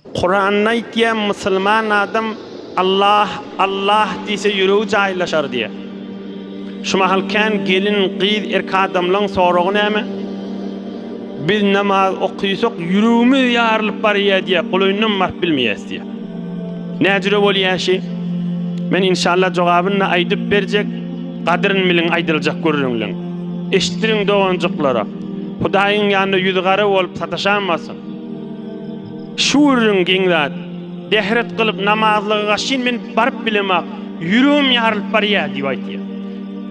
Kur'an'da aytýan musulman adam Allah Allah diýse ýüregi jaýlaşar diýe. Şuma halkan gelin gyz erkek adamlaryň soragy näme? Biz namaz okuýsak ýüregimiz ýarylyp barýar diýe, gulaýyndan marp bilmeýäs diýe. Näjire bolýaşy? Men inşallah jogabyny aýdyp berjek, gadryny bilen aýdyljak görüňler. Eşitdirin doganjyklara. Hudaýyň ýanynda ýüzgara bolup sataşanmasyn. Şuurun giňdat, dehret kılıp namazlığa şin men barıp bilemek, yürüğüm yarılıp barıya diýip aýtýar.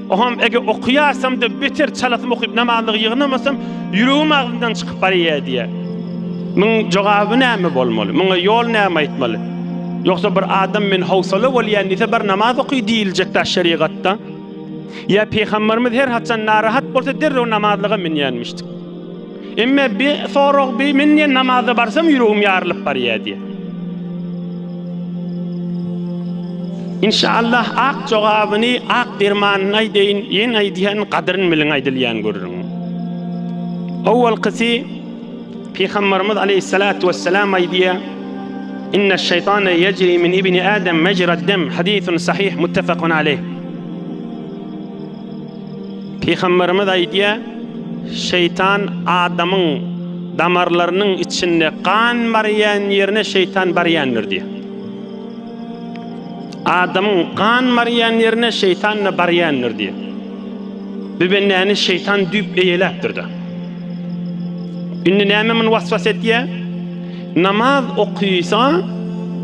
Oham ege okuýarsam da beter çalatyp okuyup namazlygy ýygnamasam, yürüğüm agzyndan çykyp barıya diýär. Muň jogaby näme bolmaly? Muňa ýol näme aýtmaly? Ýoksa bir adam men howsala bolýan diýse bir namaz okuy diýiljekdi şeriatda. Ya Peygamberimiz her haçan narahat bolsa derrew namazlyga minýänmişdik. Emme bir soraq bir men namaza barsam ýüregim ýarylyp barýar diýe. İnşallah ak jogabyny ak dermanyny aýdyn, ýen aýdýan gadryny bilen aýdylýan görürüm. Awwalkysi Peygamberimiz aleyhissalatu vesselam aýdýar: "İnne'ş-şeytane yejri min ibni Adem mejra'd-dem." Hadisun sahih muttafaqun aleyh. Peygamberimiz aýdýar: şeytan adamın damarlarının içinde kan barýan yerine şeytan barýandyr diýe. Adamın kan barýan yerine şeytan barýandyr diýe. Bibenäni şeytan düp eýeläpdir da. Indi näme men waswas etýär? Namaz okuýsa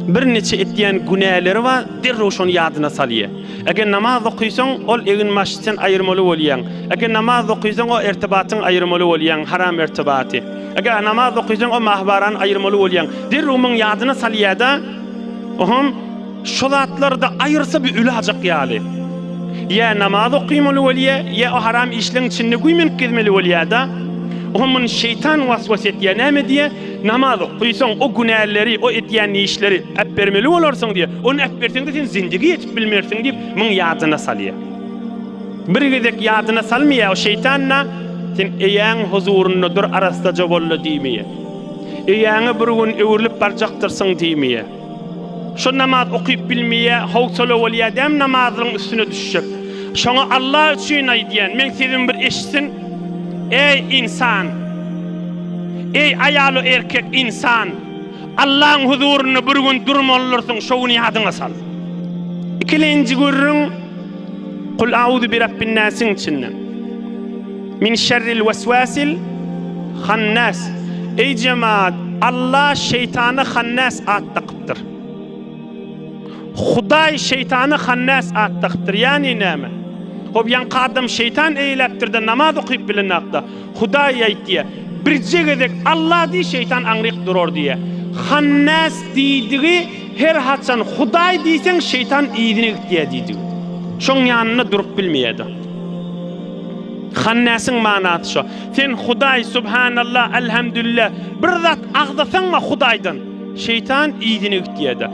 bir neçe etýän günäleri var, derrew şonu ýadyna salýar. Eger namaz okuýsaň, ol egin maşytdan aýyrmaly bolýan. Eger namaz okuýsaň, o ertibatyň aýyrmaly bolýan, haram ertibaty. Eger namaz okuýsaň, o mahbarany aýyrmaly bolýan. Derrew muň ýadyna salýar da, oham şu zatlarda aýyrsa bir ülajak ýaly. Ya namaz okuýmaly bolýar, ya o haram işleň içinde güýmen gezmeli bolýar da. Oham şeytan waswas etýär näme diýe? Namaz okuýsaň o günäleri, o etýän işleri äpbermeli bolarsyň diýe. Onu äpberseň de sen zindigi ýetip bilmersiň diýip muň ýadyna salýar. Bir gezek ýadyna salmaýar o şeytanna sen eýäň huzurundadyr arasdaja bolla diýmeýär. Eýäňe bir gün öwürlip barjakdyrsyň diýmeýär. Şo namaz okuyup bilmeýär, howsala bolýar dem namazyň üstüne düşjek. Şoňa Allah üçin aýdýan, men sizin bir eşitsin. Ey insan, ey ayalı erkek insan, Allah'ın huzuruna bir gün durmalırsın, şoğunu yadına sal. İkilinci görürün, Kul a'udhu bi rabbin nasin içinden. Min şerril vesvasil hannas. Ey cemaat, Allah şeytanı hannas attaqıptır. Huday şeytanı hannas attaqıptır. Yani näme? Hop yan qadam şeytan eýlepdir de namaz okuyup bilenakda. Hudaý aýtdy. Bir jegedek Allah diýi şeytan aňryk durur diýe. Hannas diýdigi her haçan Hudaý diýseň şeytan iýdinik diýdi. Şoň ýanyna durup bilmeýärdi. Hannasyň manasy şo. Sen Hudaý subhanallah elhamdülillah bir zat agdasaňma Hudaýdan. Şeytan iýdinik diýdi.